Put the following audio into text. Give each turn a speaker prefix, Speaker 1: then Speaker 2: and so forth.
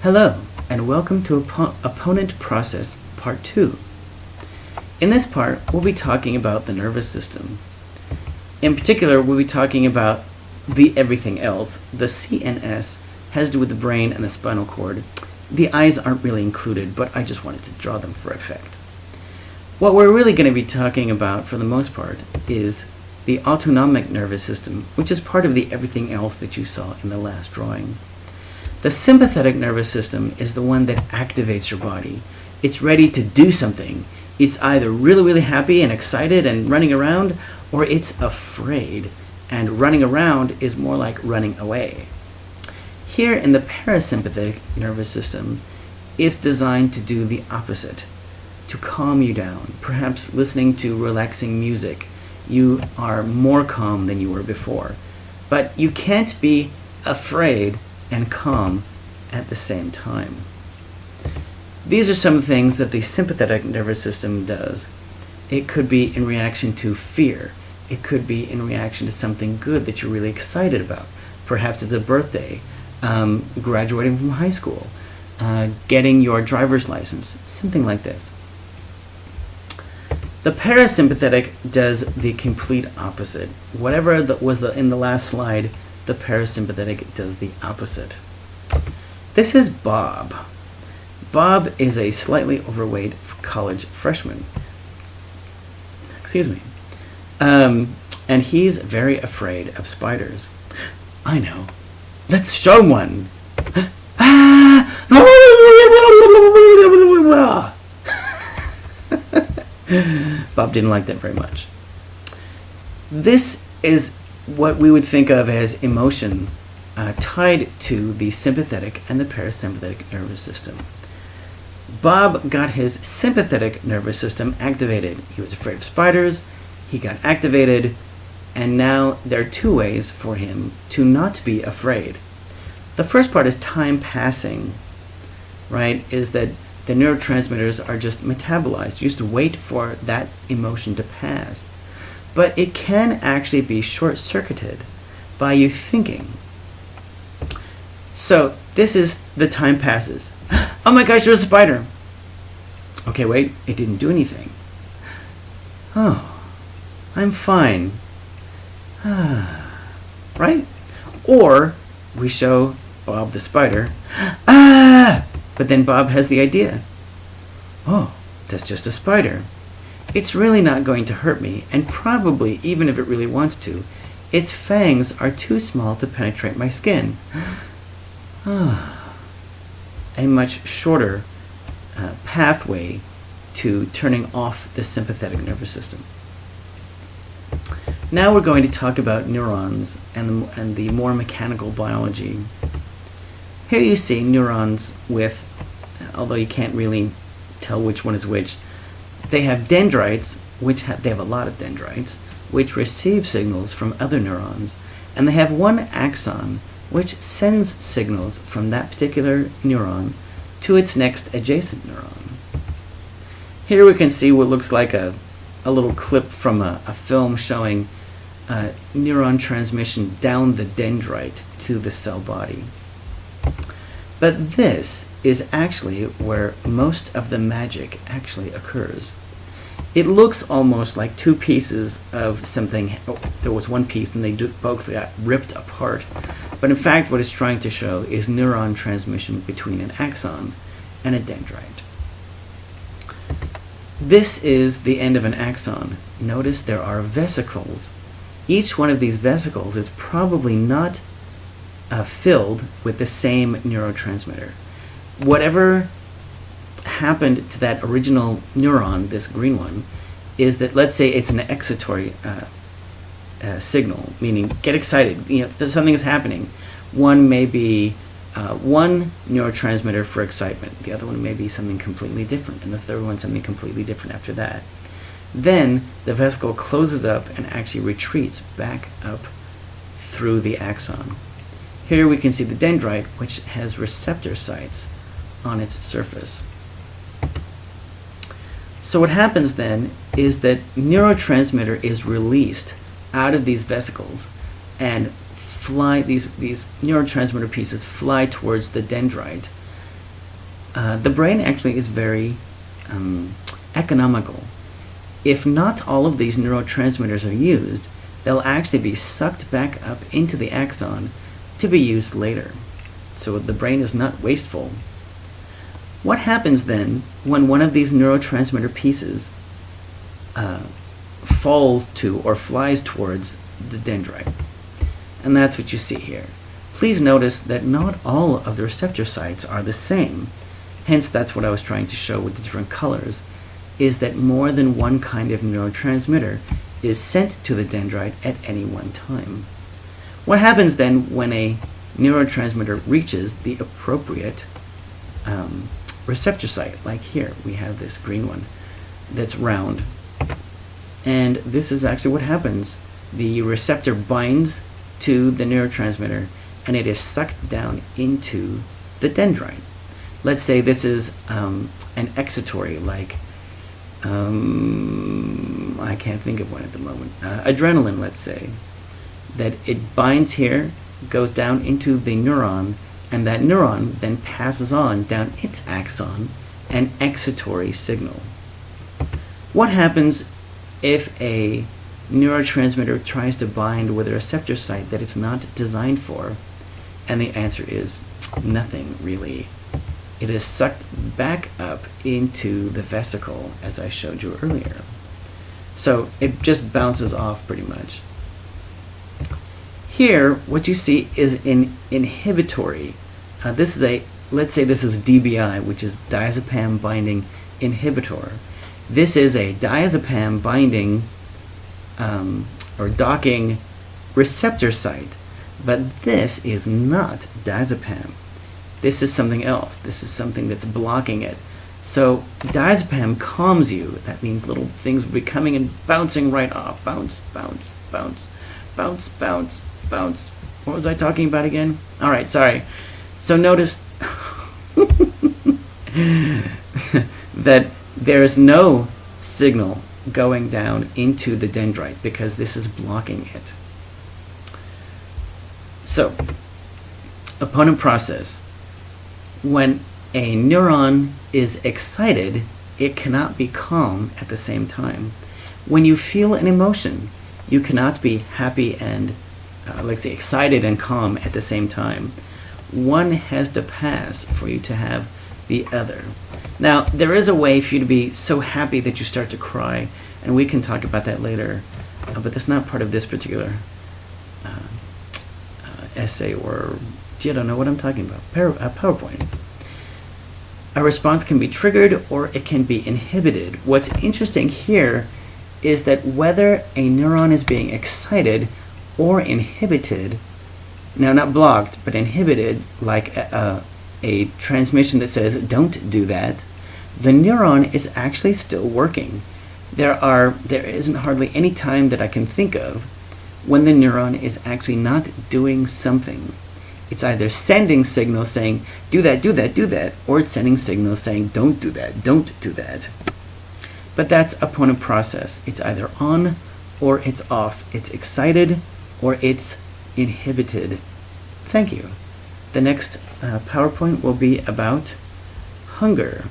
Speaker 1: Hello, and welcome to Opponent Process Part 2. In this part, we'll be talking about the nervous system. In particular, we'll be talking about the everything else. The CNS has to do with the brain and the spinal cord. The eyes aren't really included, but I just wanted to draw them for effect. What we're really going to be talking about, for the most part, is the autonomic nervous system, which is part of the everything else that you saw in the last drawing. The sympathetic nervous system is the one that activates your body. It's ready to do something. It's either really, really happy and excited and running around, or it's afraid, and running around is more like running away. Here in the parasympathetic nervous system, it's designed to do the opposite, to calm you down. Perhaps listening to relaxing music, you are more calm than you were before. But you can't be afraid and calm at the same time. These are some things that the sympathetic nervous system does. It could be in reaction to fear. It could be in reaction to something good that you're really excited about. Perhaps it's a birthday, graduating from high school, getting your driver's license, something like this. The parasympathetic does the complete opposite. Whatever was in the last slide, the parasympathetic does the opposite. This is Bob. Bob is a slightly overweight college freshman. Excuse me. And he's very afraid of spiders. I know. Let's show one. Bob didn't like that very much. This is what we would think of as emotion tied to the sympathetic and the parasympathetic nervous system. Bob got his sympathetic nervous system activated. He was afraid of spiders, he got activated, and now there are two ways for him to not be afraid. The first part is time passing, right? Is that the neurotransmitters are just metabolized. You just wait for that emotion to pass. But it can actually be short-circuited by you thinking. So this is the time passes. Oh my gosh, there's a spider. Okay, wait, it didn't do anything. Oh, I'm fine. Right? Or we show Bob the spider. But then Bob has the idea. Oh, that's just a spider. It's really not going to hurt me, and probably, even if it really wants to, its fangs are too small to penetrate my skin. A much shorter pathway to turning off the sympathetic nervous system. Now we're going to talk about neurons and the more mechanical biology. Here you see neurons with, although you can't really tell which one is which, they have dendrites, they have a lot of dendrites, which receive signals from other neurons, and they have one axon, which sends signals from that particular neuron to its next adjacent neuron. Here we can see what looks like a little clip from a film showing neuron transmission down the dendrite to the cell body. But this is actually where most of the magic actually occurs. It looks almost like two pieces of something. There was one piece and they both got ripped apart. But in fact, what it's trying to show is neuron transmission between an axon and a dendrite. This is the end of an axon. Notice there are vesicles. Each one of these vesicles is probably not filled with the same neurotransmitter. Whatever happened to that original neuron, this green one, is that, let's say it's an excitatory signal, meaning get excited, something is happening. One may be one neurotransmitter for excitement, the other one may be something completely different, and the third one something completely different after that. Then the vesicle closes up and actually retreats back up through the axon. Here we can see the dendrite, which has receptor sites on its surface. So what happens then is that neurotransmitter is released out of these vesicles and these neurotransmitter pieces fly towards the dendrite the brain actually is very economical. If not all of these neurotransmitters are used, they'll actually be sucked back up into the axon to be used later. So the brain is not wasteful. What happens then when one of these neurotransmitter pieces falls to or flies towards the dendrite? And that's what you see here. Please notice that not all of the receptor sites are the same. Hence, that's what I was trying to show with the different colors, is that more than one kind of neurotransmitter is sent to the dendrite at any one time. What happens then when a neurotransmitter reaches the appropriate receptor site? Like here, we have this green one that's round. And this is actually what happens. The receptor binds to the neurotransmitter, and it is sucked down into the dendrite. Let's say this is an excitatory, like, I can't think of one at the moment, adrenaline, let's say, that it binds here, goes down into the neuron, and that neuron then passes on down its axon an excitatory signal. What happens if a neurotransmitter tries to bind with a receptor site that it's not designed for? And the answer is nothing, really. It is sucked back up into the vesicle, as I showed you earlier. So it just bounces off pretty much. Here, what you see is an inhibitory. This is let's say this is DBI, which is diazepam binding inhibitor. This is a diazepam binding or docking receptor site, but this is not diazepam. This is something else. This is something that's blocking it. So diazepam calms you. That means little things will be coming and bouncing right off. Bounce, bounce, bounce, bounce, bounce, bounce. What was I talking about again? All right, sorry. So notice that there's no signal going down into the dendrite because this is blocking it. So, opponent process. When a neuron is excited, it cannot be calm at the same time. When you feel an emotion, you cannot be happy and, let's say, excited and calm at the same time. One has to pass for you to have the other. Now, there is a way for you to be so happy that you start to cry, and we can talk about that later, but that's not part of this particular essay, or I don't know what I'm talking about, PowerPoint. A response can be triggered or it can be inhibited. What's interesting here is that whether a neuron is being excited or inhibited, now not blocked, but inhibited, like a transmission that says, don't do that, the neuron is actually still working. There isn't hardly any time that I can think of when the neuron is actually not doing something. It's either sending signals saying, do that, do that, do that, or it's sending signals saying, don't do that, don't do that. But that's opponent process. It's either on or it's off. It's excited or it's inhibited. Thank you. The next PowerPoint will be about hunger.